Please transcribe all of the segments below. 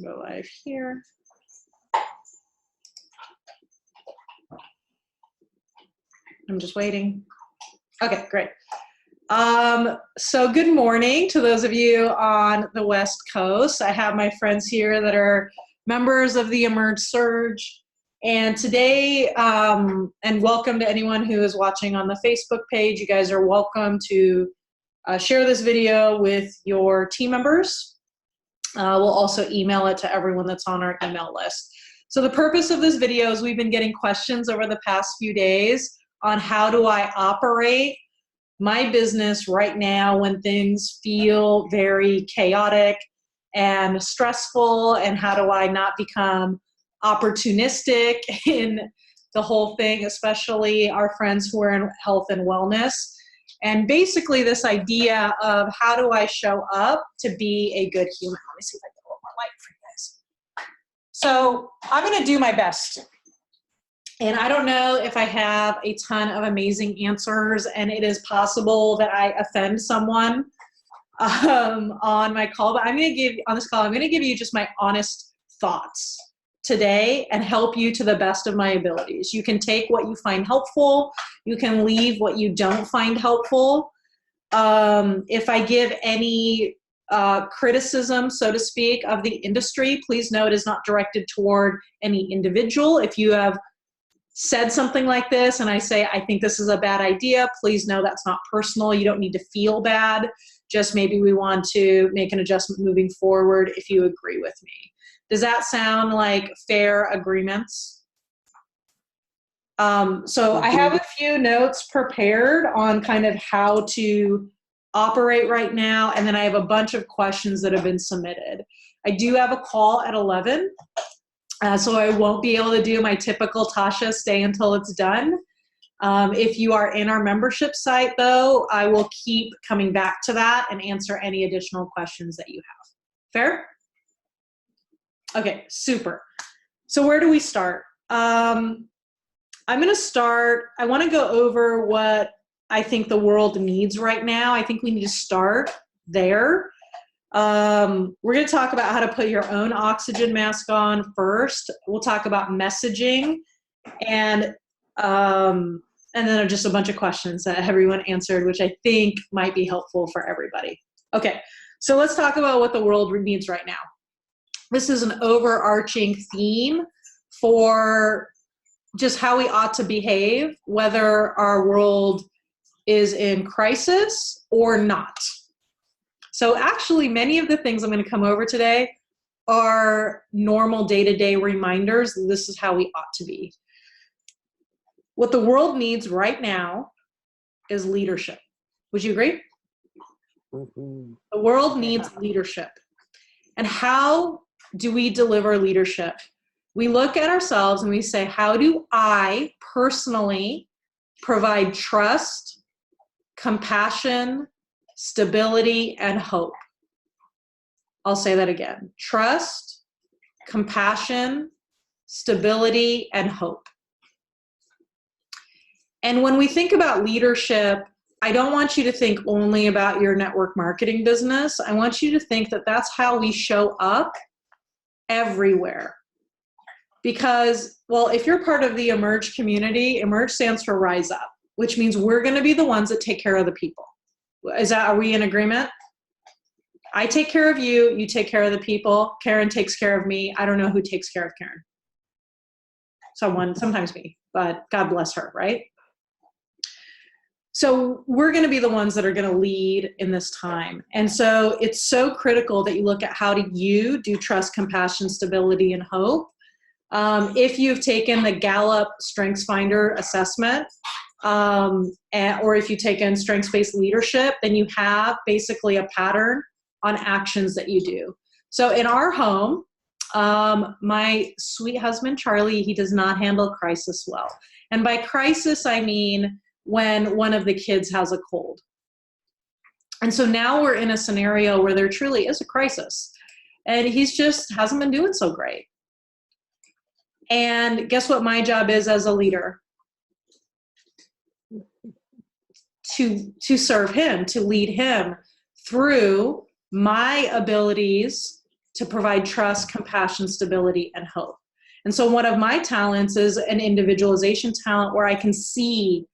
Go live here. I'm just waiting. Okay, great. So good morning to those of you on the West Coast. I have my friends here that are members of the Emerge Surge. And today, and welcome to anyone who is watching on the Facebook page. You guys are welcome to share this video with your team members. We'll also email it to everyone that's on our email list. So the purpose of this video is we've been getting questions over the past few days on how do I operate my business right now when things feel very chaotic and stressful, and how do I not become opportunistic in the whole thing, especially our friends who are in health and wellness. And basically this idea of how do I show up to be a good human. Let me see if I can get a little more light for you guys. So I'm going to do my best. And I don't know if I have a ton of amazing answers, and it is possible that I offend someone on my call, but I'm going to give you just my honest thoughts today and help you to the best of my abilities. You can take what you find helpful. You can leave what you don't find helpful. If I give any criticism, so to speak, of the industry, please know it is not directed toward any individual. If you have said something like this and I say, I think this is a bad idea, please know that's not personal. You don't need to feel bad. Just maybe we want to make an adjustment moving forward if you agree with me. Does that sound like fair agreements? So I have a few notes prepared on kind of how to operate right now, and then I have a bunch of questions that have been submitted. I do have a call at 11. So I won't be able to do my typical Tasha stay until it's done. If you are in our membership site, though, I will keep coming back to that and answer any additional questions that you have. Fair? Okay, super. So where do we start? I'm going to start, I want to go over what I think the world needs right now. I think we need to start there. We're going to talk about how to put your own oxygen mask on first. We'll talk about messaging, and then just a bunch of questions that everyone answered, which I think might be helpful for everybody. Okay, so let's talk about what the world needs right now. This is an overarching theme for just how we ought to behave, whether our world is in crisis or not. So actually, many of the things I'm going to come over today are normal day-to-day reminders. This is how we ought to be. What the world needs right now is leadership. Would you agree? Mm-hmm. The world needs leadership. And how do we deliver leadership? We look at ourselves and we say, how do I personally provide trust, compassion, stability, and hope? I'll say that again. Trust, compassion, stability, and hope. And when we think about leadership, I don't want you to think only about your network marketing business. I want you to think that that's how we show up everywhere. Because, well, if you're part of the Emerge community, Emerge stands for Rise Up, which means we're going to be the ones that take care of the people. Are we in agreement? I take care of you, you take care of the people, Karen takes care of me. I don't know who takes care of Karen. Someone, sometimes me, but God bless her, right? So we're going to be the ones that are going to lead in this time. And so it's so critical that you look at how do you do trust, compassion, stability, and hope. If you've taken the Gallup StrengthsFinder assessment, or if you've taken strengths-based leadership, then you have basically a pattern on actions that you do. So in our home, my sweet husband, Charlie, he does not handle crisis well. And by crisis, I mean when one of the kids has a cold. And so now we're in a scenario where there truly is a crisis. And he's just hasn't been doing so great. And guess what my job is as a leader? To serve him, to lead him through my abilities to provide trust, compassion, stability, and hope. And so one of my talents is an individualization talent where I can see,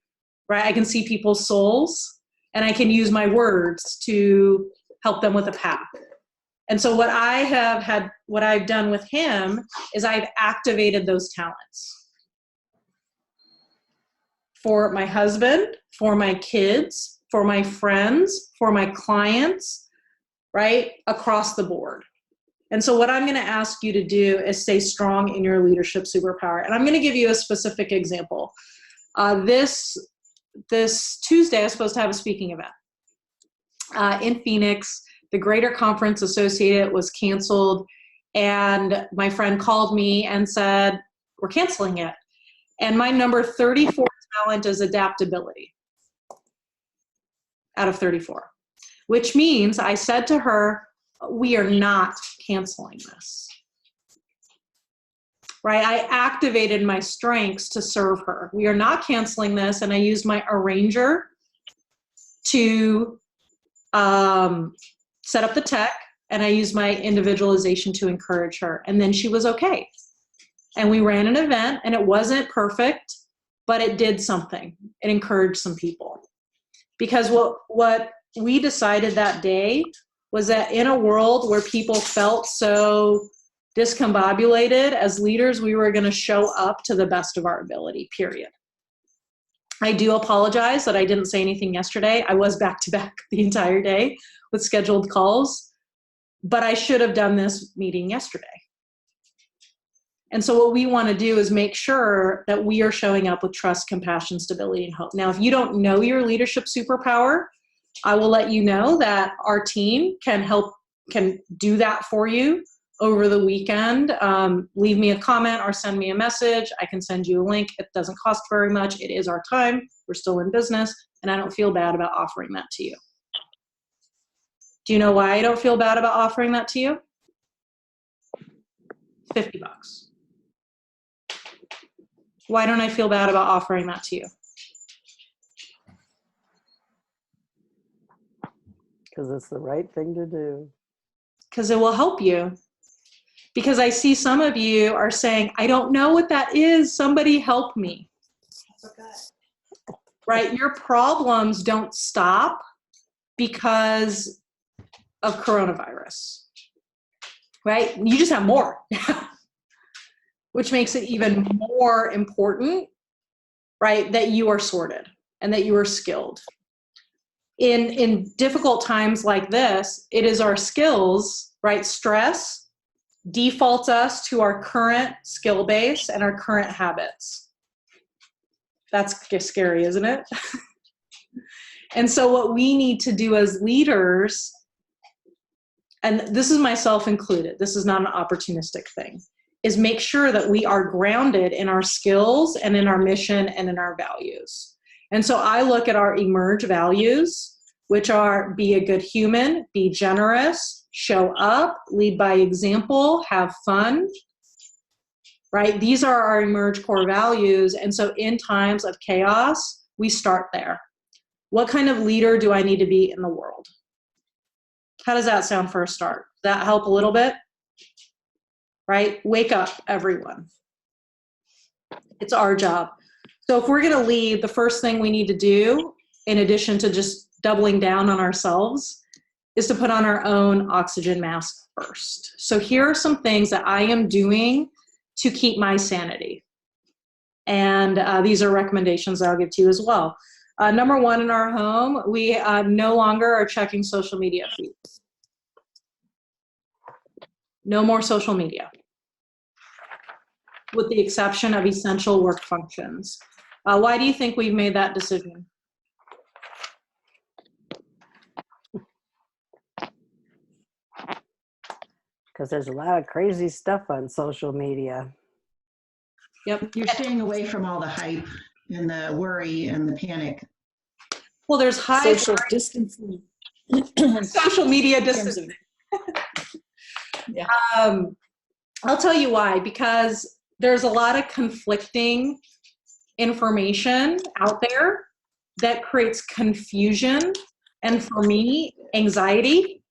right? I can see people's souls and I can use my words to help them with a path. And so what I've done with him is I've activated those talents for my husband, for my kids, for my friends, for my clients, right? Across the board. And so what I'm going to ask you to do is stay strong in your leadership superpower. And I'm going to give you a specific example. This Tuesday, I was supposed to have a speaking event in Phoenix. The Greater Conference Associated was canceled. And my friend called me and said, we're canceling it. And my number 34 talent is adaptability out of 34, which means I said to her, we are not canceling this, right? I activated my strengths to serve her. We are not canceling this. And I used my arranger to set up the tech, and I used my individualization to encourage her. And then she was okay. And we ran an event, and it wasn't perfect, but it did something. It encouraged some people. Because what we decided that day was that in a world where people felt so discombobulated, as leaders, we were going to show up to the best of our ability, period. I do apologize that I didn't say anything yesterday. I was back to back the entire day with scheduled calls, but I should have done this meeting yesterday. And so what we want to do is make sure that we are showing up with trust, compassion, stability, and hope. Now, if you don't know your leadership superpower, I will let you know that our team can do that for you over the weekend. Leave me a comment or send me a message. I can send you a link. It doesn't cost very much. It is our time. We're still in business, and I don't feel bad about offering that to you. Do you know why I don't feel bad about offering that to you? $50. Why don't I feel bad about offering that to you? Because it's the right thing to do. Because it will help you. Because I see some of you are saying, I don't know what that is. Somebody help me. Okay. Right? Your problems don't stop because of coronavirus. Right? You just have more. Which makes it even more important, right, that you are sorted and that you are skilled. In difficult times like this, it is our skills, right? Stress defaults us to our current skill base and our current habits. That's scary, isn't it? And so what we need to do as leaders, and this is myself included, this is not an opportunistic thing, is make sure that we are grounded in our skills and in our mission and in our values. And so I look at our emerge values, which are be a good human, be generous, show up, lead by example, have fun, right? These are our emerge core values. And so in times of chaos, we start there. What kind of leader do I need to be in the world? How does that sound for a start? Does that help a little bit? Right? Wake up, everyone. It's our job. So if we're going to lead, the first thing we need to do, in addition to just doubling down on ourselves, is to put on our own oxygen mask first. So here are some things that I am doing to keep my sanity. And these are recommendations I'll give to you as well. Number one, in our home, we no longer are checking social media feeds. No more social media, with the exception of essential work functions. Why do you think we've made that decision? Because there's a lot of crazy stuff on social media. Yep. You're staying away from all the hype and the worry and the panic. Well, there's high social distancing. social media distancing. Yeah. I'll tell you why, because there's a lot of conflicting information out there that creates confusion and, for me, anxiety.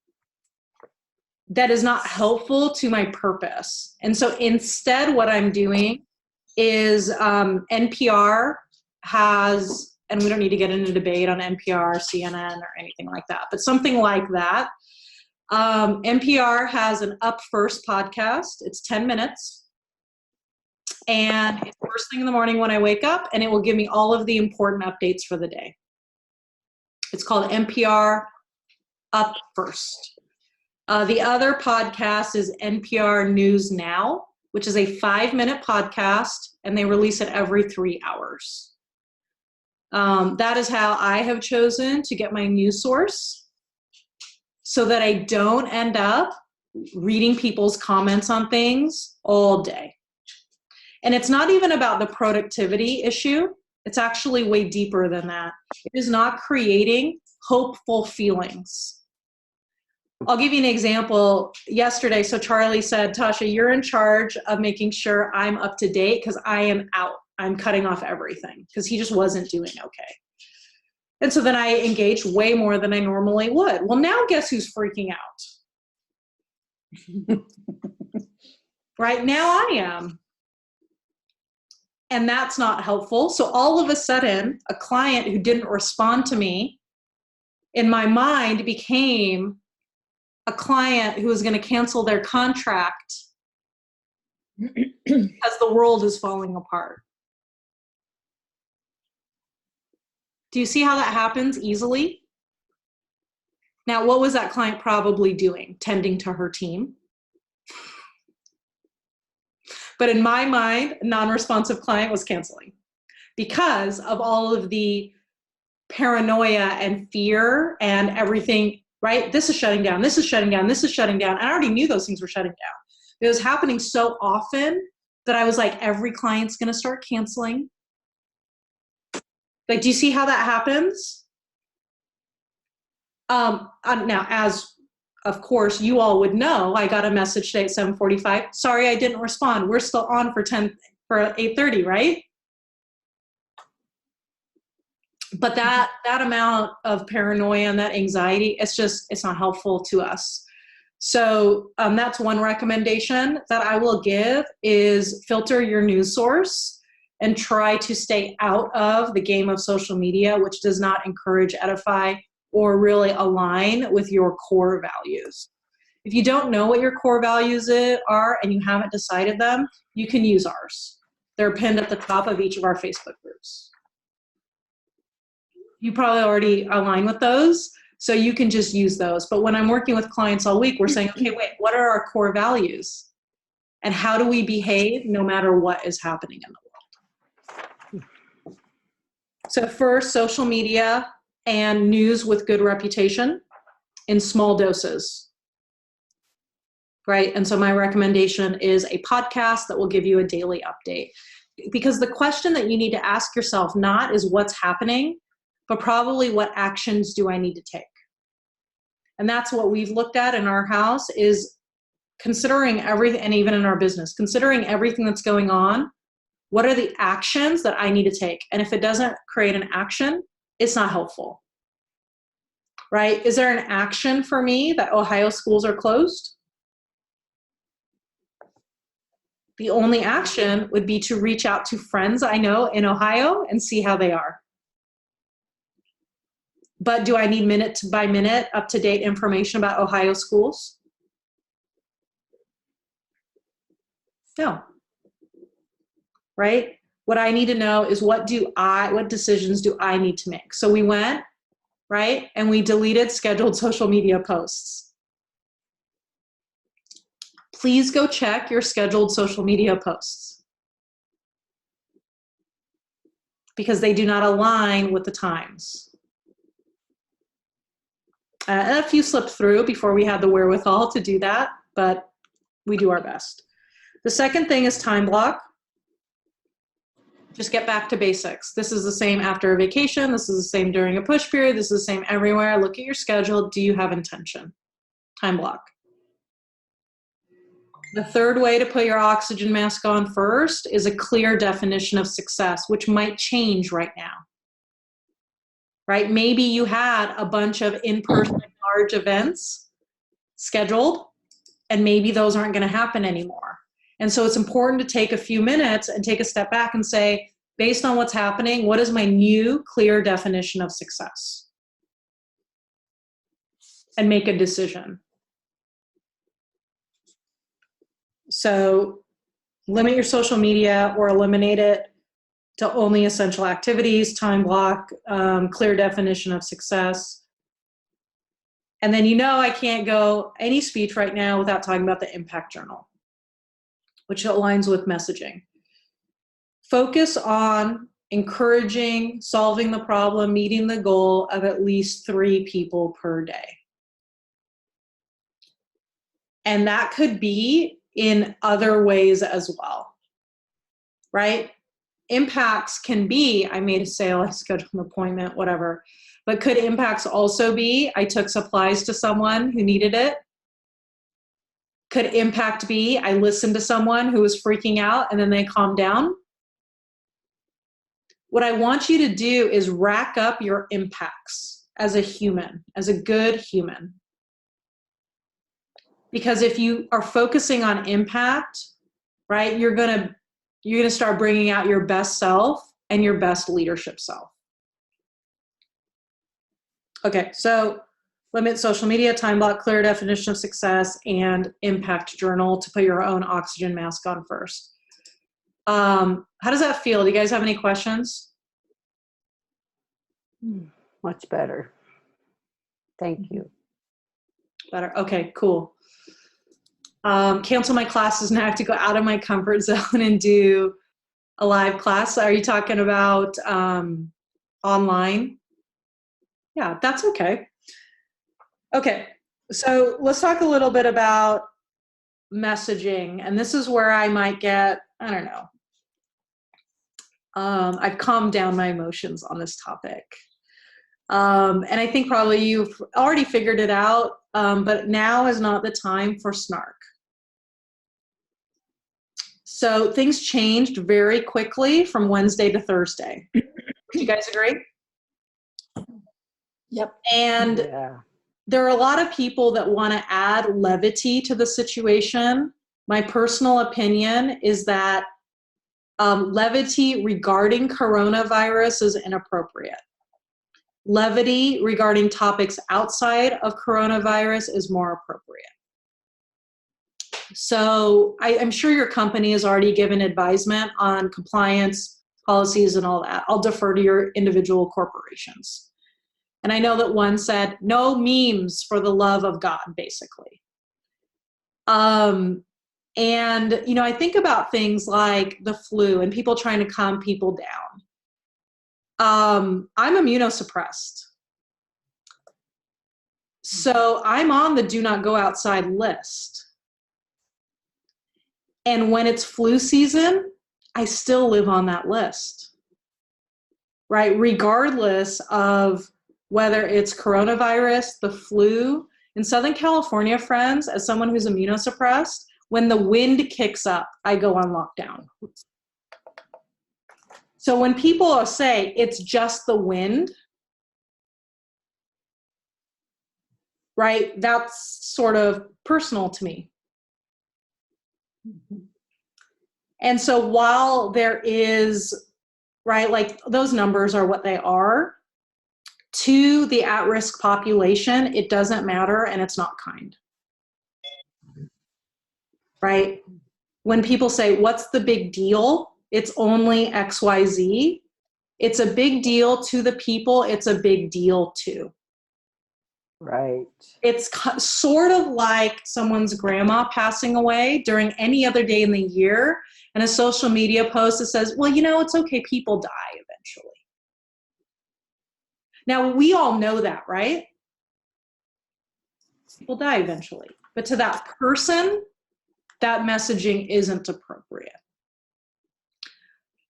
that is not helpful to my purpose. And so instead what I'm doing is NPR has, and we don't need to get into debate on NPR, CNN, or anything like that, but something like that. NPR has an Up First podcast. It's 10 minutes. And it's first thing in the morning when I wake up, and it will give me all of the important updates for the day. It's called NPR Up First. The other podcast is NPR News Now, which is a 5-minute podcast, and they release it every 3 hours. That is how I have chosen to get my news source, so that I don't end up reading people's comments on things all day. And it's not even about the productivity issue. It's actually way deeper than that. It is not creating hopeful feelings. I'll give you an example. Yesterday, so Charlie said, Tasha, you're in charge of making sure I'm up to date because I am out. I'm cutting off everything because he just wasn't doing okay. And so then I engaged way more than I normally would. Well, now guess who's freaking out? Right now I am. And that's not helpful. So all of a sudden, a client who didn't respond to me, in my mind, became a client who was going to cancel their contract because the world is falling apart. Do you see how that happens easily? Now, what was that client probably doing? Tending to her team. But in my mind, a non-responsive client was canceling because of all of the paranoia and fear and everything, right? This is shutting down, this is shutting down, this is shutting down. I already knew those things were shutting down. It was happening so often that I was like, every client's gonna start canceling. Like, do you see how that happens? Now, as of course you all would know, I got a message today at 7:45. Sorry, I didn't respond. We're still on for 8:30, right? But that amount of paranoia and that anxiety, it's not helpful to us. So that's one recommendation that I will give is filter your news source and try to stay out of the game of social media, which does not encourage, edify, or really align with your core values. If you don't know what your core values are and you haven't decided them, you can use ours. They're pinned at the top of each of our Facebook groups. You probably already align with those, so you can just use those. But when I'm working with clients all week, we're saying, okay, wait, what are our core values? And how do we behave no matter what is happening in the world? So first, social media and news with good reputation in small doses, right? And so my recommendation is a podcast that will give you a daily update. Because the question that you need to ask yourself not is what's happening, but probably what actions do I need to take? And that's what we've looked at in our house is considering everything, and even in our business, considering everything that's going on, what are the actions that I need to take? And if it doesn't create an action, it's not helpful, right? Is there an action for me that Ohio schools are closed? The only action would be to reach out to friends I know in Ohio and see how they are. But do I need minute by minute up-to-date information about Ohio schools? No. Right? What I need to know is what decisions do I need to make? So we went, right, and we deleted scheduled social media posts. Please go check your scheduled social media posts because they do not align with the times. And a few slipped through before we had the wherewithal to do that, but we do our best. The second thing is time block. Just get back to basics. This is the same after a vacation. This is the same during a push period. This is the same everywhere. Look at your schedule. Do you have intention? Time block. The third way to put your oxygen mask on first is a clear definition of success, which might change right now. Right? Maybe you had a bunch of in-person large events scheduled and maybe those aren't going to happen anymore. And so it's important to take a few minutes and take a step back and say, based on what's happening, what is my new clear definition of success? And make a decision. So limit your social media or eliminate it to only essential activities, time block, clear definition of success. And then I can't go any speech right now without talking about the impact journal, which aligns with messaging. Focus on encouraging, solving the problem, meeting the goal of at least 3 people per day. And that could be in other ways as well, right? Impacts can be, I made a sale, I scheduled an appointment, whatever. But could impacts also be, I took supplies to someone who needed it? Could impact be, I listened to someone who was freaking out and then they calmed down? What I want you to do is rack up your impacts as a human, as a good human. Because if you are focusing on impact, right, you're gonna start bringing out your best self and your best leadership self. Okay, so limit social media, time block, clear definition of success, and impact journal to put your own oxygen mask on first. How does that feel? Do you guys have any questions? Much better. Thank you. Better. Okay, cool. Cancel my classes now. I have to go out of my comfort zone and do a live class. Are you talking about online? Yeah, that's okay. Okay, so let's talk a little bit about messaging. And this is where I might get, I don't know. I've calmed down my emotions on this topic. And I think probably you've already figured it out, but now is not the time for snark. So things changed very quickly from Wednesday to Thursday. Do you guys agree? Yep. And there are a lot of people that want to add levity to the situation. My personal opinion is that levity regarding coronavirus is inappropriate. Levity regarding topics outside of coronavirus is more appropriate. So I'm sure your company has already given advisement on compliance policies and all that. I'll defer to your individual corporations. And I know that one said, no memes for the love of God, basically. And, I think about things like the flu and people trying to calm people down. I'm immunosuppressed. So I'm on the do not go outside list. And when it's flu season, I still live on that list, right? Regardless of whether it's coronavirus, the flu. In Southern California, friends, as someone who's immunosuppressed, when the wind kicks up, I go on lockdown. So when people say it's just the wind, right, that's sort of personal to me. And so while there is, right, like those numbers are what they are, to the at-risk population, it doesn't matter and it's not kind. Right? When people say, what's the big deal? It's only XYZ. It's a big deal to the people. It's a big deal too. Right. It's sort of like someone's grandma passing away during any other day in the year, and a social media post that says, well, it's okay, people die eventually. Now, we all know that, right? People die eventually. But to that person, that messaging isn't appropriate.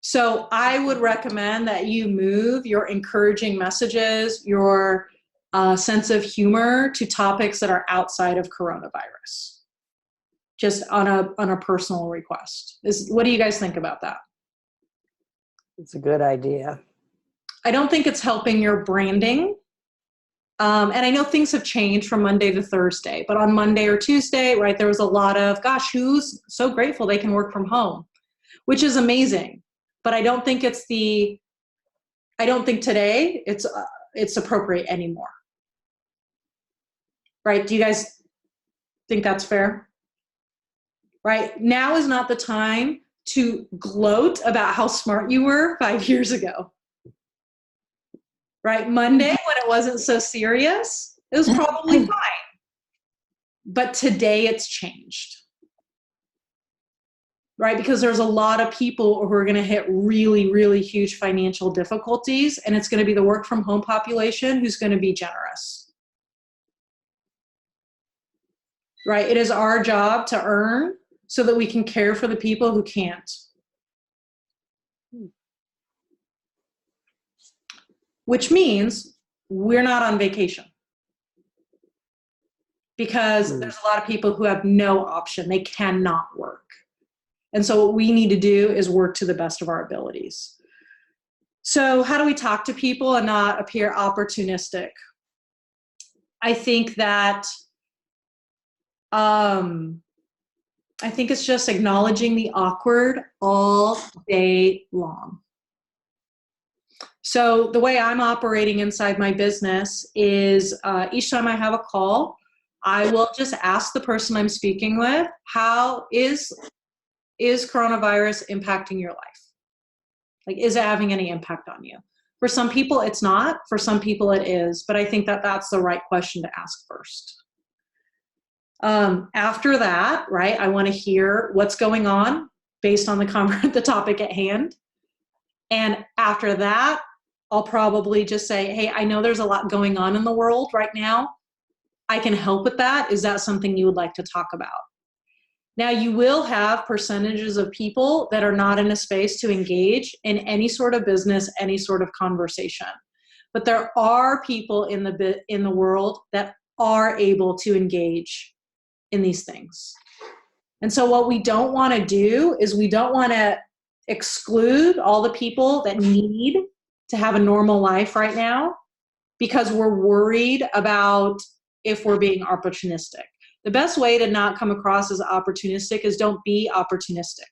So I would recommend that you move your encouraging messages, your sense of humor to topics that are outside of coronavirus, just on a personal request. What do you guys think about that? It's a good idea. I don't think it's helping your branding. And I know things have changed from Monday to Thursday, but on Monday or Tuesday, right, there was a lot of, gosh, who's so grateful they can work from home, which is amazing. But I don't think today it's appropriate anymore. Right? Do you guys think that's fair? Right? Now is not the time to gloat about how smart you were 5 years ago. Right? Monday, when it wasn't so serious, it was probably fine. But today it's changed. Right? Because there's a lot of people who are going to hit really, really huge financial difficulties, and it's going to be the work from home population who's going to be generous. Right? It is our job to earn so that we can care for the people who can't. Which means we're not on vacation. Because there's a lot of people who have no option. They cannot work. And so what we need to do is work to the best of our abilities. So how do we talk to people and not appear opportunistic? I think that I think it's just acknowledging the awkward all day long. So the way I'm operating inside my business is each time I have a call, I will just ask the person I'm speaking with, how is coronavirus impacting your life? Like, is it having any impact on you? For some people, it's not. For some people, it is. But I think that that's the right question to ask first. After that, right, I want to hear what's going on based on the topic at hand. And after that, I'll probably just say, hey, I know there's a lot going on in the world right now. I can help with that. Is that something you would like to talk about? Now, you will have percentages of people that are not in a space to engage in any sort of business, any sort of conversation. But there are people in the world that are able to engage in these things. And so what we don't want to do is we don't want to exclude all the people that need to have a normal life right now because we're worried about if we're being opportunistic. The best way to not come across as opportunistic is don't be opportunistic.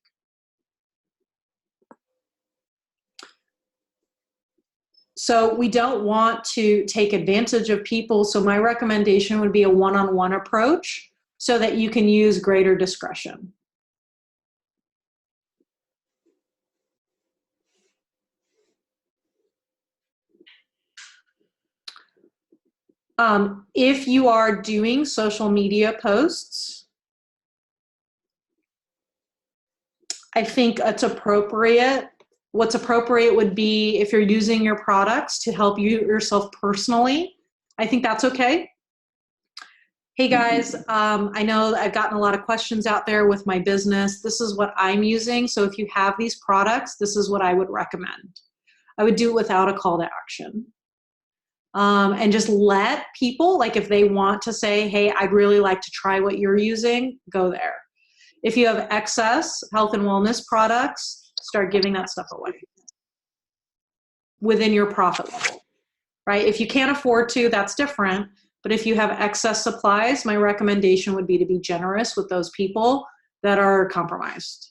So we don't want to take advantage of people. So my recommendation would be a one-on-one approach so that you can use greater discretion. If you are doing social media posts, I think it's appropriate. What's appropriate would be if you're using your products to help you yourself personally. I think that's okay. Hey guys, I know I've gotten a lot of questions out there with my business. This is what I'm using. So if you have these products, this is what I would recommend. I would do it without a call to action. And just let people, like if they want to say, hey, I'd really like to try what you're using, go there. If you have excess health and wellness products, start giving that stuff away within your profit level, right? If you can't afford to, that's different. But if you have excess supplies, my recommendation would be to be generous with those people that are compromised.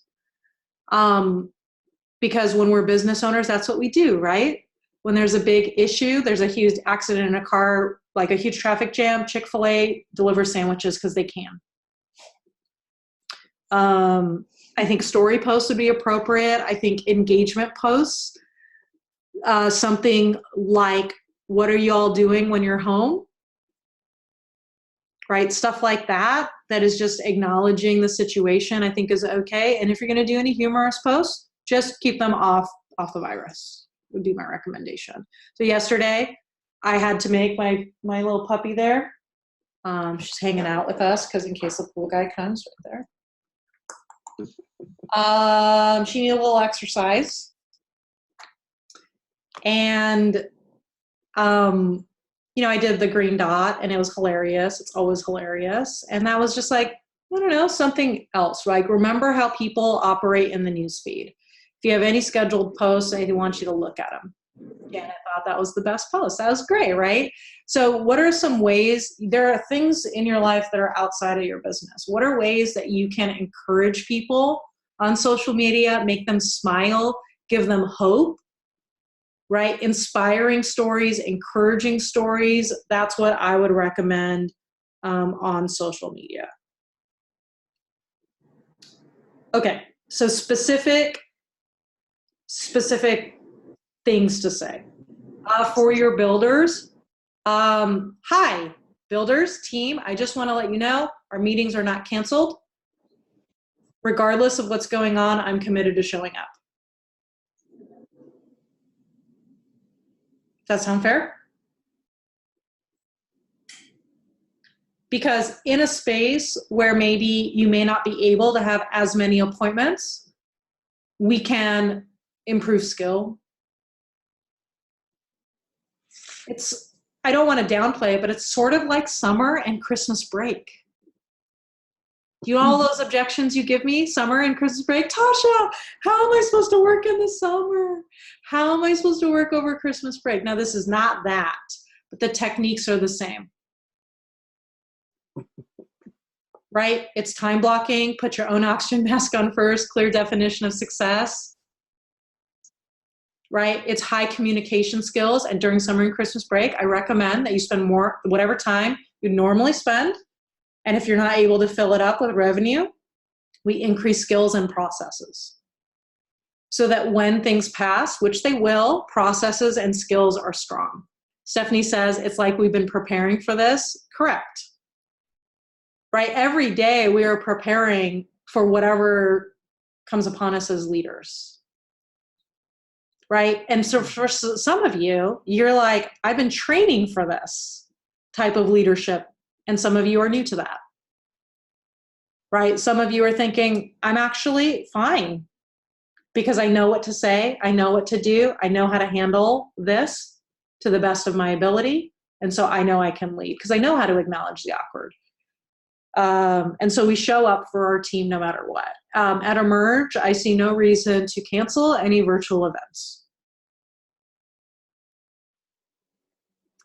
Because when we're business owners, that's what we do, right? When there's a big issue, there's a huge accident in a car, like a huge traffic jam, Chick-fil-A delivers sandwiches because they can. I think story posts would be appropriate. I think engagement posts, something like, what are you all doing when you're home? Right? Stuff like that, that is just acknowledging the situation, I think is okay. And if you're going to do any humorous posts, just keep them off the virus would be my recommendation. So yesterday I had to make my little puppy there. She's hanging out with us because in case the pool guy comes right there. She needed a little exercise. And, I did the green dot and it was hilarious. It's always hilarious. And that was just like, I don't know, something else. Like, remember how people operate in the newsfeed. If you have any scheduled posts, I want you to look at them. Yeah, I thought that was the best post. That was great, right? So what are some ways, there are things in your life that are outside of your business. What are ways that you can encourage people on social media, make them smile, give them hope, right? Inspiring stories, encouraging stories. That's what I would recommend on social media. Okay, so specific things to say. For your builders, hi, builders, team, I just want to let you know our meetings are not canceled. Regardless of what's going on, I'm committed to showing up. Does that sound fair? Because in a space where maybe you may not be able to have as many appointments, we can improve skill. I don't want to downplay it, but it's sort of like summer and Christmas break. Do you know all those objections you give me? Summer and Christmas break? Tasha, how am I supposed to work in the summer? How am I supposed to work over Christmas break? Now, this is not that, but the techniques are the same. Right? It's time blocking, put your own oxygen mask on first, clear definition of success. Right? It's high communication skills. And during summer and Christmas break, I recommend that you spend more, whatever time you normally spend. And if you're not able to fill it up with revenue, we increase skills and processes. So that when things pass, which they will, processes and skills are strong. Stephanie says, it's like we've been preparing for this. Correct. Right? Every day we are preparing for whatever comes upon us as leaders. Right? And so for some of you, you're like, I've been training for this type of leadership. And some of you are new to that. Right? Some of you are thinking, I'm actually fine because I know what to say. I know what to do. I know how to handle this to the best of my ability. And so I know I can lead because I know how to acknowledge the awkward. And so we show up for our team no matter what. At Emerge, I see no reason to cancel any virtual events.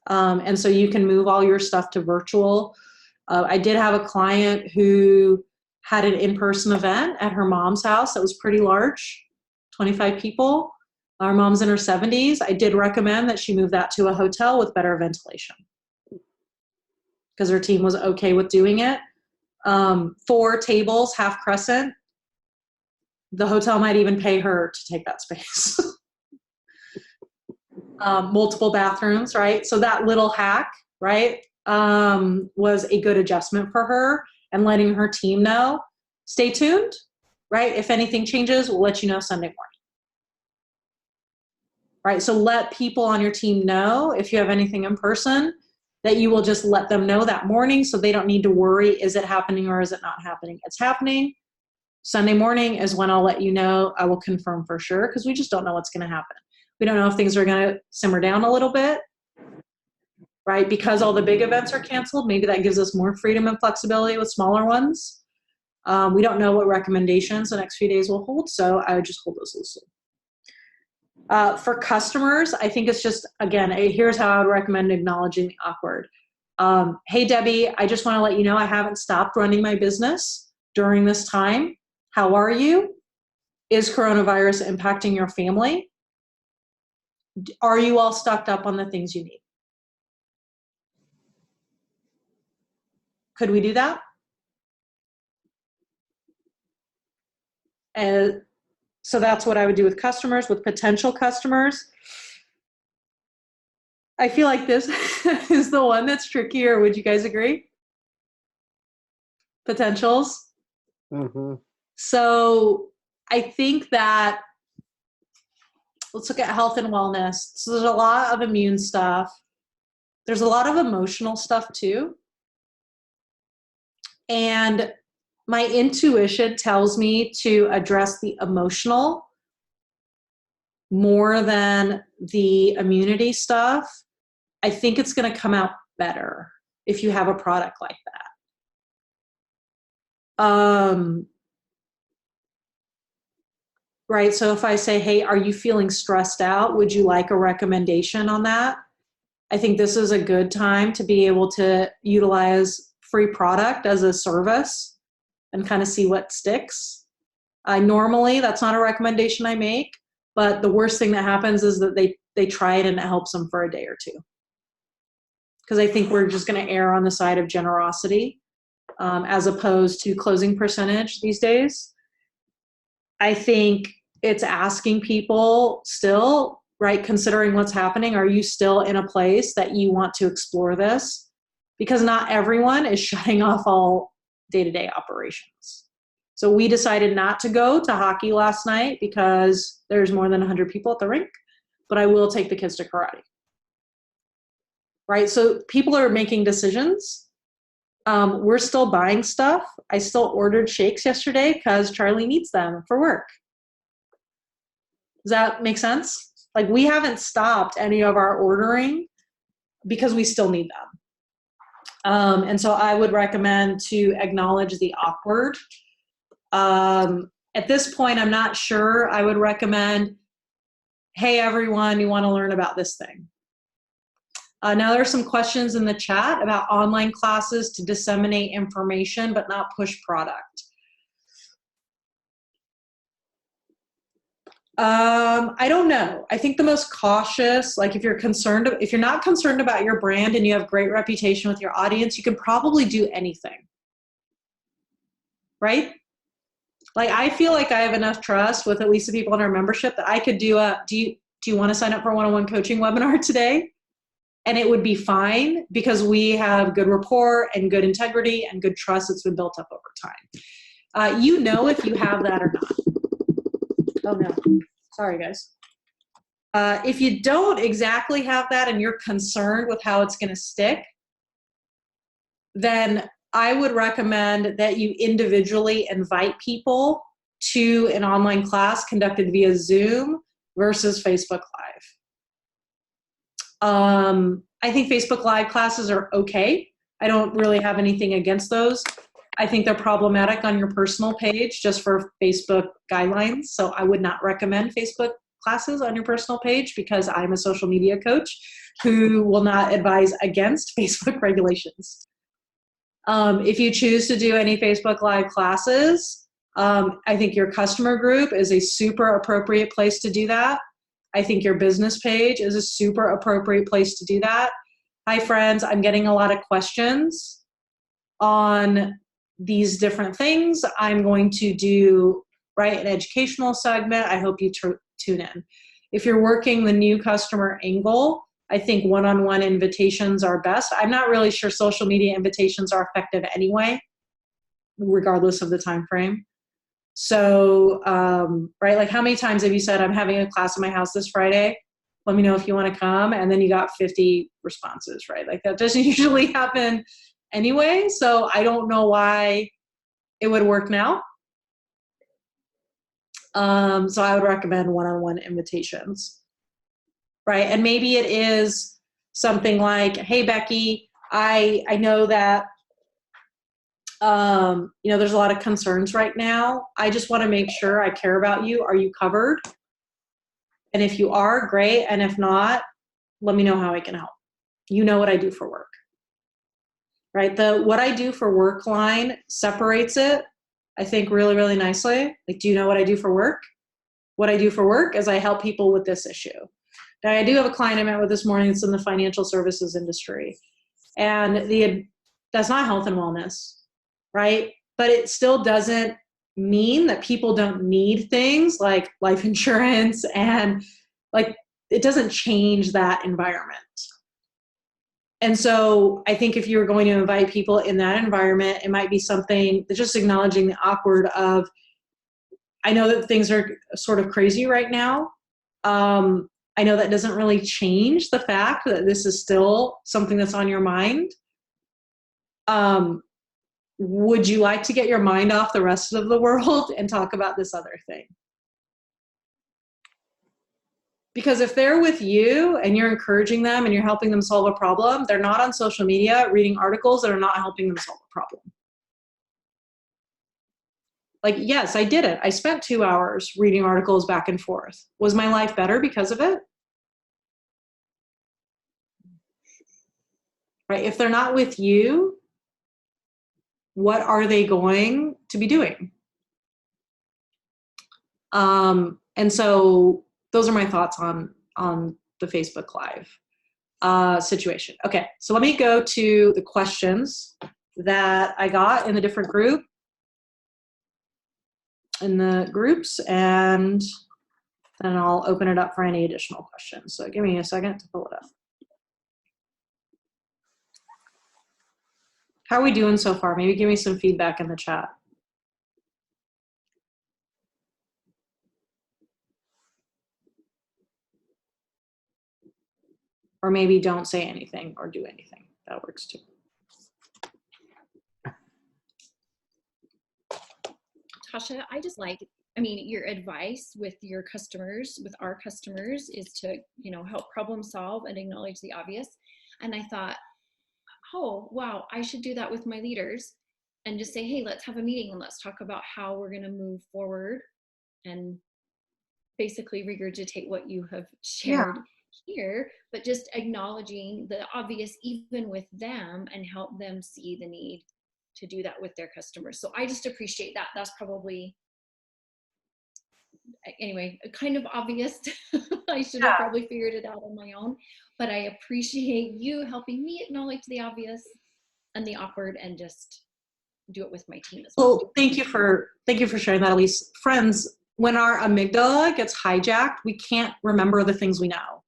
And so you can move all your stuff to virtual. I did have a client who had an in-person event at her mom's house that was pretty large, 25 people. Our mom's in her 70s. I did recommend that she move that to a hotel with better ventilation because her team was okay with doing it. 4 tables, half crescent. The hotel might even pay her to take that space. Multiple bathrooms, right? So that little hack, right, was a good adjustment for her and letting her team know, stay tuned, right? If anything changes, we'll let you know Sunday morning. Right? So let people on your team know if you have anything in person that you will just let them know that morning so they don't need to worry, is it happening or is it not happening? It's happening. Sunday morning is when I'll let you know. I will confirm for sure because we just don't know what's going to happen. We don't know if things are going to simmer down a little bit, right? Because all the big events are canceled, maybe that gives us more freedom and flexibility with smaller ones. We don't know what recommendations the next few days will hold, so I would just hold those loosely. For customers, I think it's just, again, here's how I would recommend acknowledging the awkward. Hey, Debbie, I just want to let you know I haven't stopped running my business during this time. How are you? Is coronavirus impacting your family? Are you all stocked up on the things you need? Could we do that? So that's what I would do with customers, with potential customers. I feel like this is the one that's trickier. Would you guys agree? Potentials. Mm-hmm. So I think that, let's look at health and wellness. So there's a lot of immune stuff. There's a lot of emotional stuff too. And my intuition tells me to address the emotional more than the immunity stuff. I think it's going to come out better if you have a product like that. right? So if I say, hey, are you feeling stressed out? Would you like a recommendation on that? I think this is a good time to be able to utilize free product as a service and kind of see what sticks. Normally, that's not a recommendation I make, but the worst thing that happens is that they try it and it helps them for a day or two. Because I think we're just going to err on the side of generosity as opposed to closing percentage these days. I think it's asking people still, right, considering what's happening, are you still in a place that you want to explore this? Because not everyone is shutting off all day-to-day operations. So we decided not to go to hockey last night because there's more than 100 people at the rink, but I will take the kids to karate. Right? So people are making decisions. We're still buying stuff. I still ordered shakes yesterday because Charlie needs them for work. Does that make sense? Like, we haven't stopped any of our ordering because we still need them. And so I would recommend to acknowledge the awkward. At this point, I'm not sure. I would recommend, hey, everyone, you want to learn about this thing. Now there are some questions in the chat about online classes to disseminate information but not push product. I don't know. I think the most cautious, like if you're not concerned about your brand and you have great reputation with your audience, you can probably do anything, right? Like, I feel like I have enough trust with at least the people in our membership that I could do do you want to sign up for a one-on-one coaching webinar today? And it would be fine because we have good rapport and good integrity and good trust that's been built up over time. You know if you have that or not. Oh no, sorry guys. If you don't exactly have that and you're concerned with how it's gonna stick, then I would recommend that you individually invite people to an online class conducted via Zoom versus Facebook Live. I think Facebook Live classes are okay. I don't really have anything against those. I think they're problematic on your personal page just for Facebook guidelines. So I would not recommend Facebook classes on your personal page because I'm a social media coach who will not advise against Facebook regulations. If you choose to do any Facebook Live classes, I think your customer group is a super appropriate place to do that. I think your business page is a super appropriate place to do that. Hi friends, I'm getting a lot of questions on these different things. I'm going to do, right, an educational segment. I hope you tune in. If you're working the new customer angle, I think one-on-one invitations are best. I'm not really sure social media invitations are effective anyway, regardless of the time frame. So, right, like how many times have you said, I'm having a class in my house this Friday? Let me know if you want to come. And then you got 50 responses, right? Like that doesn't usually happen anyway. So I don't know why it would work now. So I would recommend one-on-one invitations, right? And maybe it is something like, hey, Becky, I know that you know, there's a lot of concerns right now. I just want to make sure I care about you. Are you covered? And if you are, great. And if not, let me know how I can help. You know what I do for work, right? The what I do for work line separates it, I think, really, really nicely. Like, do you know what I do for work? What I do for work is I help people with this issue. Now, I do have a client I met with this morning that's in the financial services industry. And that's not health and wellness, right? But it still doesn't mean that people don't need things like life insurance, and like it doesn't change that environment. And so I think if you're going to invite people in that environment, it might be something that's just acknowledging the awkward of, I know that things are sort of crazy right now. I know that doesn't really change the fact that this is still something that's on your mind. Would you like to get your mind off the rest of the world and talk about this other thing? Because if they're with you and you're encouraging them and you're helping them solve a problem, they're not on social media reading articles that are not helping them solve a problem. Like, yes, I did it. I spent 2 hours reading articles back and forth. Was my life better because of it? Right? If they're not with you, what are they going to be doing? And so those are my thoughts on the Facebook Live situation. Okay, so let me go to the questions that I got in the different groups, and then I'll open it up for any additional questions. So give me a second to pull it up. How are we doing so far? Maybe give me some feedback in the chat. Or maybe don't say anything or do anything. That works too. Tasha, I mean, your advice with your customers, with our customers, is to, help problem solve and acknowledge the obvious. And I thought, oh, wow, I should do that with my leaders and just say, hey, let's have a meeting and let's talk about how we're going to move forward and basically regurgitate what you have shared here, but just acknowledging the obvious even with them and help them see the need to do that with their customers. So I just appreciate that. That's probably, anyway, kind of obvious. I should have probably figured it out on my own, but I appreciate you helping me acknowledge the obvious and the awkward and just do it with my team as well. Well, thank you for sharing that, Elise. Friends, when our amygdala gets hijacked, we can't remember the things we know,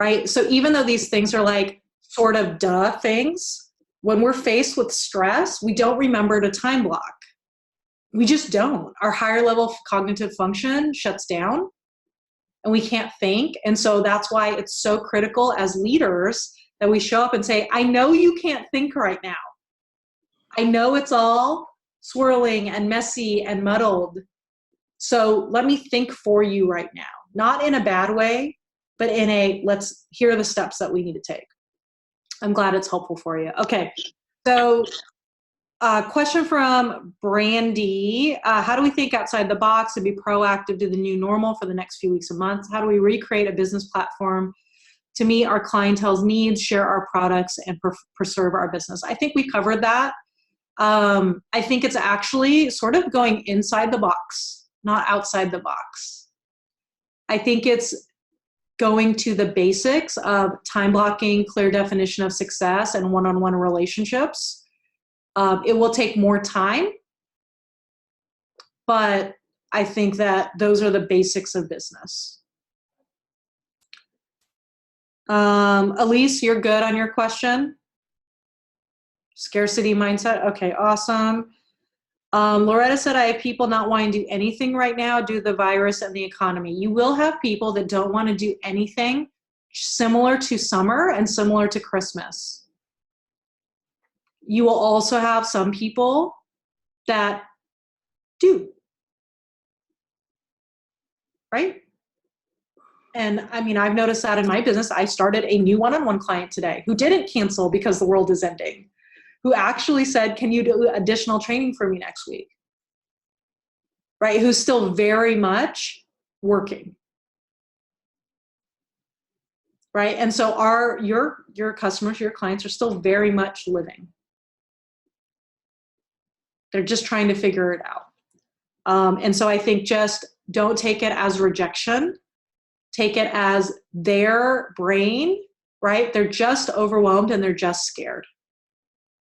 right? So even though these things are like sort of duh things, when we're faced with stress, we don't remember to time block. We just don't. Our higher level cognitive function shuts down and we can't think. And so that's why it's so critical as leaders that we show up and say, I know you can't think right now. I know it's all swirling and messy and muddled. So let me think for you right now. Not in a bad way, but in a, here are the steps that we need to take. I'm glad it's helpful for you. Okay, so question from Brandy. How do we think outside the box and be proactive to the new normal for the next few weeks and months? How do we recreate a business platform to meet our clientele's needs, share our products, and preserve our business? I think we covered that. I think it's actually sort of going inside the box, not outside the box. I think it's going to the basics of time blocking, clear definition of success, and one-on-one relationships. It will take more time, but I think that those are the basics of business. Elise, you're good on your question? Scarcity mindset. Okay, awesome. Loretta said, I have people not wanting to do anything right now due to the virus and the economy. You will have people that don't want to do anything, similar to summer and similar to Christmas. You will also have some people that do, right? And I mean, I've noticed that in my business. I started a new one-on-one client today who didn't cancel because the world is ending, who actually said, can you do additional training for me next week? Right? Who's still very much working. Right? And so your customers, your clients are still very much living. They're just trying to figure it out. And so I think just don't take it as rejection. Take it as their brain, right? They're just overwhelmed and they're just scared.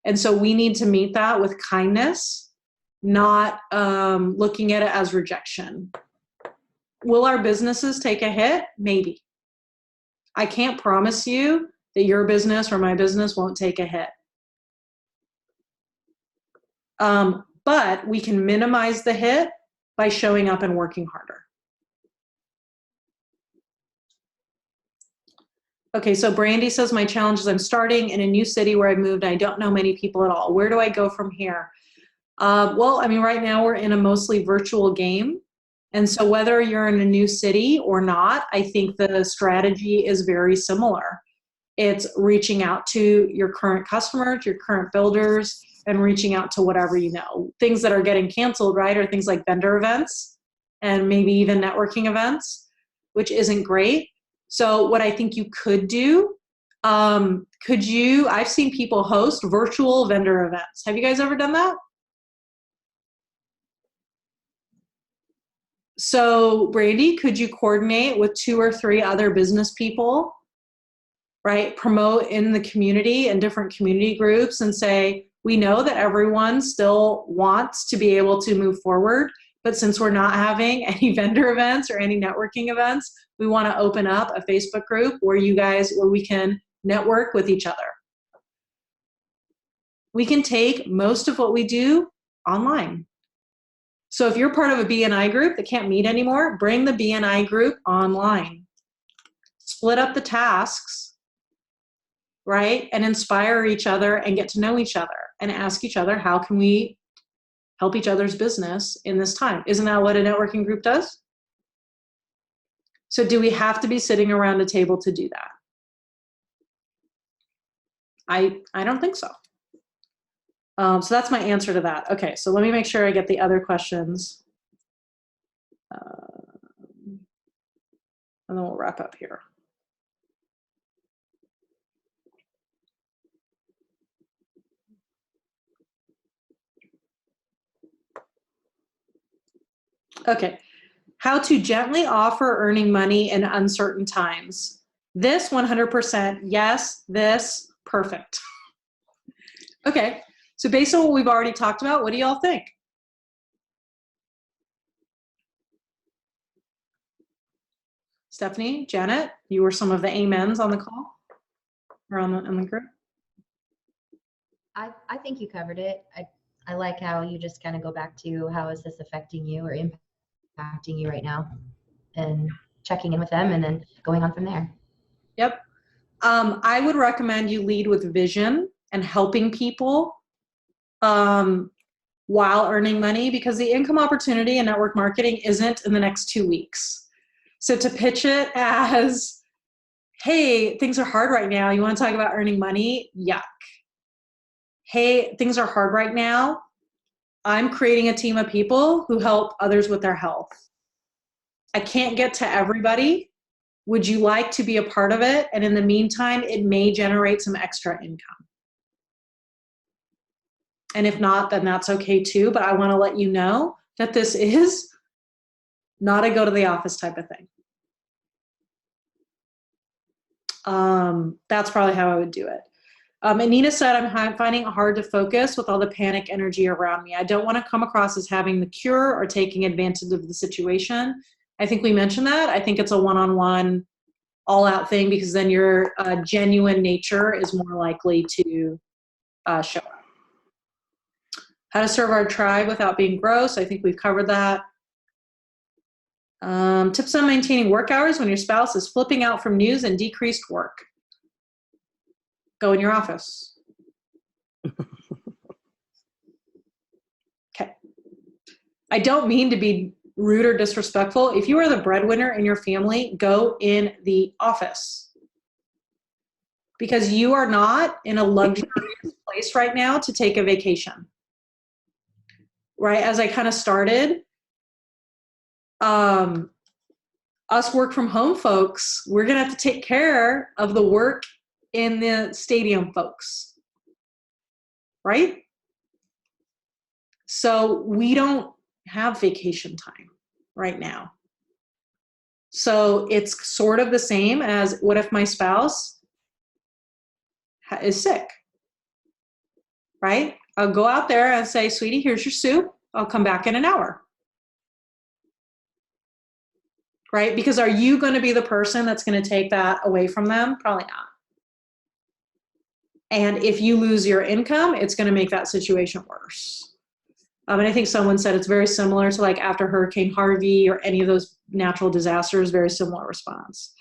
And so we need to meet that with kindness, not looking at it as rejection. Will our businesses take a hit? Maybe. I can't promise you that your business or my business won't take a hit. But we can minimize the hit by showing up and working harder. Okay, so Brandy says, my challenge is I'm starting in a new city where I moved. I don't know many people at all. Where do I go from here? Well, I mean, right now we're in a mostly virtual game. And so whether you're in a new city or not, I think the strategy is very similar. It's reaching out to your current customers, your current builders, and reaching out to whatever you know. Things that are getting canceled, right, are things like vendor events and maybe even networking events, which isn't great. So what I think you could do, I've seen people host virtual vendor events. Have you guys ever done that? So Brandy, could you coordinate with 2 or 3 other business people, right? Promote in the community and different community groups and say, we know that everyone still wants to be able to move forward, but since we're not having any vendor events or any networking events, we want to open up a Facebook group where we can network with each other. We can take most of what we do online. So if you're part of a BNI group that can't meet anymore, bring the BNI group online. Split up the tasks, right? And inspire each other and get to know each other and ask each other, how can we help each other's business in this time? Isn't that what a networking group does? So do we have to be sitting around a table to do that? I don't think so. So that's my answer to that. Okay, so let me make sure I get the other questions. And then we'll wrap up here. Okay, how to gently offer earning money in uncertain times. This 100%, yes, this, perfect. Okay, so based on what we've already talked about, what do y'all think? Stephanie, Janet, you were some of the amens on the call or on the group. I think you covered it. I like how you just kind of go back to how is this affecting you or impacting you right now, and checking in with them and then going on from there. Yep. I would recommend you lead with vision and helping people while earning money, because the income opportunity in network marketing isn't in the next 2 weeks. So to pitch it as, hey, things are hard right now. You want to talk about earning money? Yuck. Hey, things are hard right now. I'm creating a team of people who help others with their health. I can't get to everybody. Would you like to be a part of it? And in the meantime, it may generate some extra income. And if not, then that's okay too. But I want to let you know that this is not a go to the office type of thing. That's probably how I would do it. And Nina said, I'm finding it hard to focus with all the panic energy around me. I don't want to come across as having the cure or taking advantage of the situation. I think we mentioned that. I think it's a one-on-one, all-out thing, because then your genuine nature is more likely to show up. How to serve our tribe without being gross. I think we've covered that. Tips on maintaining work hours when your spouse is flipping out from news and decreased work. Go in your office. Okay. I don't mean to be rude or disrespectful. If you are the breadwinner in your family, go in the office. Because you are not in a luxurious place right now to take a vacation. Right? As I kind of started, us work from home folks, we're going to have to take care of the work in the stadium folks. Right? So we don't have vacation time right now. So it's sort of the same as, what if my spouse is sick? Right? I'll go out there and say, sweetie, here's your soup. I'll come back in an hour. Right? Because are you going to be the person that's going to take that away from them? Probably not. And if you lose your income, it's going to make that situation worse. And I think someone said it's very similar to like after Hurricane Harvey or any of those natural disasters, very similar response.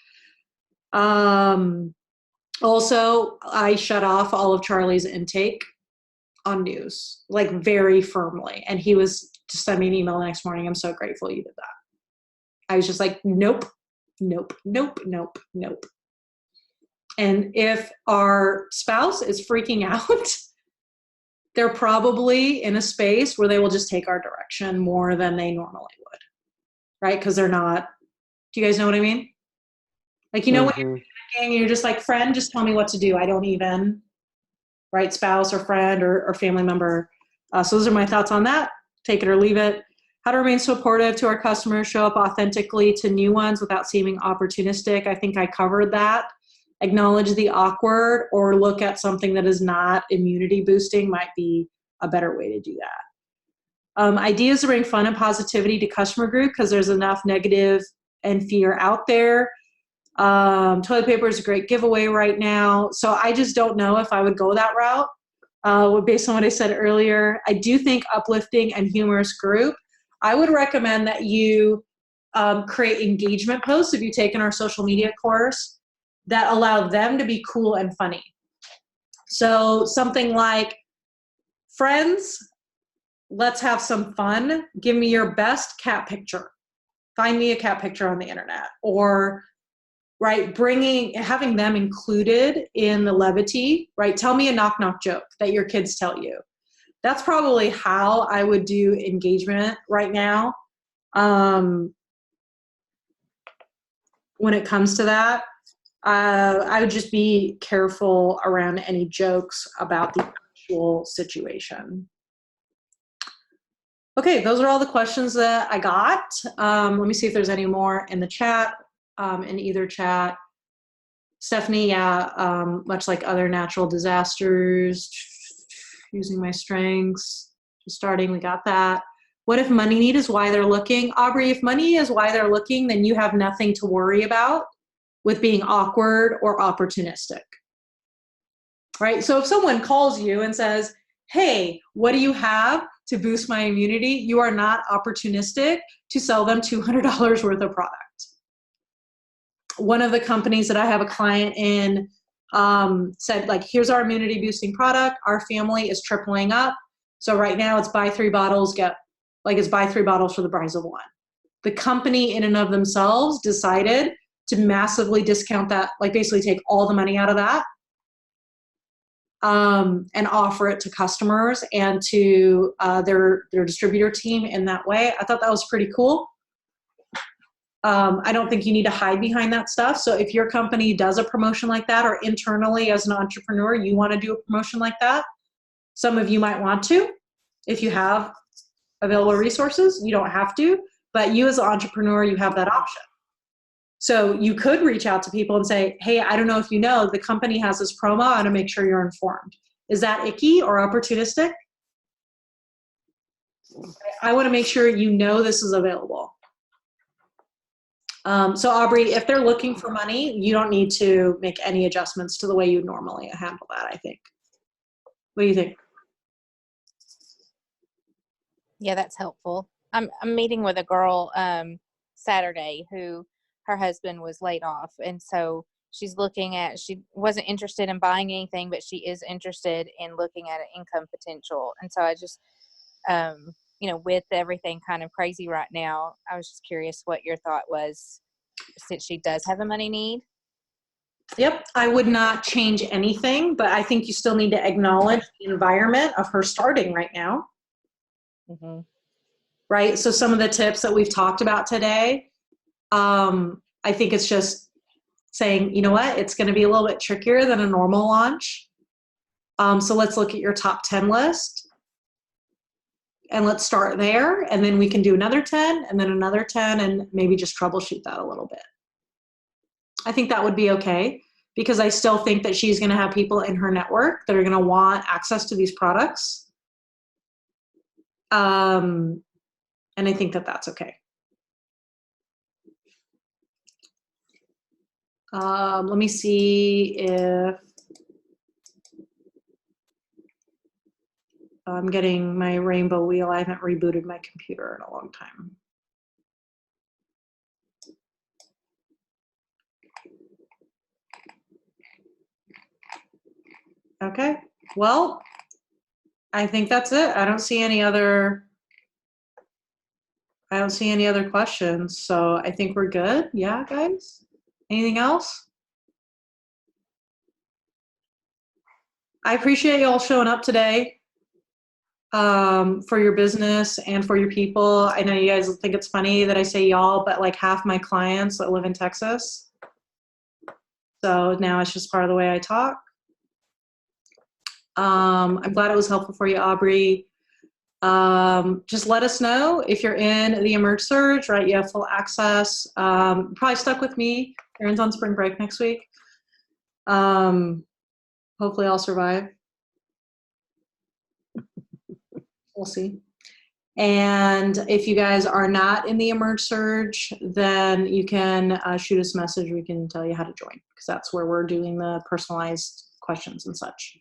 Also, I shut off all of Charlie's intake on news, like very firmly. And he was just sent me an email the next morning. I'm so grateful you did that. I was just like, nope, nope, nope, nope, nope. And if our spouse is freaking out, they're probably in a space where they will just take our direction more than they normally would, right? Because they're not, do you guys know what I mean? Like, when you're thinking, you're just like, friend, just tell me what to do. I don't even, right? Spouse or friend or family member. So those are my thoughts on that. Take it or leave it. How to remain supportive to our customers, show up authentically to new ones without seeming opportunistic. I think I covered that. Acknowledge the awkward or look at something that is not immunity boosting might be a better way to do that. Ideas to bring fun and positivity to customer group because there's enough negative and fear out there. Toilet paper is a great giveaway right now. So I just don't know if I would go that route. Based on what I said earlier, I do think uplifting and humorous group. I would recommend that you create engagement posts if you've taken our social media course that allow them to be cool and funny. So something like, friends, let's have some fun. Give me your best cat picture. Find me a cat picture on the internet. Or, right, having them included in the levity, right? Tell me a knock knock joke that your kids tell you. That's probably how I would do engagement right now. When it comes to that, I would just be careful around any jokes about the actual situation. Okay, those are all the questions that I got. Let me see if there's any more in the chat, in either chat. Stephanie, yeah, much like other natural disasters, using my strengths, just starting, we got that. What if money need is why they're looking? Aubrey, if money is why they're looking, then you have nothing to worry about with being awkward or opportunistic, right? So if someone calls you and says, hey, what do you have to boost my immunity? You are not opportunistic to sell them $200 worth of product. One of the companies that I have a client in said, like, here's our immunity boosting product. Our family is tripling up. So right now it's buy 3 bottles, it's buy 3 bottles for the price of 1. The company in and of themselves decided to massively discount that, like basically take all the money out of that and offer it to customers and to their distributor team in that way. I thought that was pretty cool. I don't think you need to hide behind that stuff. So if your company does a promotion like that, or internally as an entrepreneur, you want to do a promotion like that, some of you might want to. If you have available resources, you don't have to, but you as an entrepreneur, you have that option. So you could reach out to people and say, hey, I don't know if you know, the company has this promo. I want to make sure you're informed. Is that icky or opportunistic? I want to make sure you know this is available. So Aubrey, if they're looking for money, you don't need to make any adjustments to the way you normally handle that, I think. What do you think? Yeah, that's helpful. I'm meeting with a girl Saturday who her husband was laid off, and so she wasn't interested in buying anything, but she is interested in looking at an income potential. And so I just with everything kind of crazy right now, I was just curious what your thought was, since she does have a money need. Yep, I would not change anything, but I think you still need to acknowledge the environment of her starting right now. Mm-hmm. Right? So some of the tips that we've talked about today, I think it's just saying, you know what, it's going to be a little bit trickier than a normal launch. So let's look at your top 10 list and let's start there. And then we can do another 10 and then another 10 and maybe just troubleshoot that a little bit. I think that would be okay, because I still think that she's going to have people in her network that are going to want access to these products. And I think that that's okay. Let me see if I'm getting my rainbow wheel. I haven't rebooted my computer in a long time. Okay, well, I think that's it. I don't see any other questions. So I think we're good. Yeah, guys? Anything else? I appreciate you all showing up today. for your business and for your people. I know you guys think it's funny that I say y'all, but like half my clients that live in Texas. So now it's just part of the way I talk. I'm glad it was helpful for you, Aubrey. Just let us know if you're in the Emerge Surge, right? You have full access. Probably stuck with me. Erin's on spring break next week. Hopefully I'll survive. We'll see. And if you guys are not in the Emerge Surge, then you can shoot us a message. We can tell you how to join, because that's where we're doing the personalized questions and such.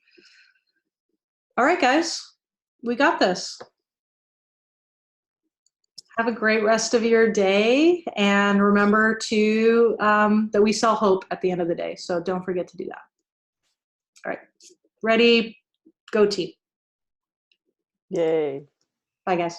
All right, guys, we got this. Have a great rest of your day. And remember to that we sell hope at the end of the day. So don't forget to do that. All right, ready, go team. Yay. Bye, guys.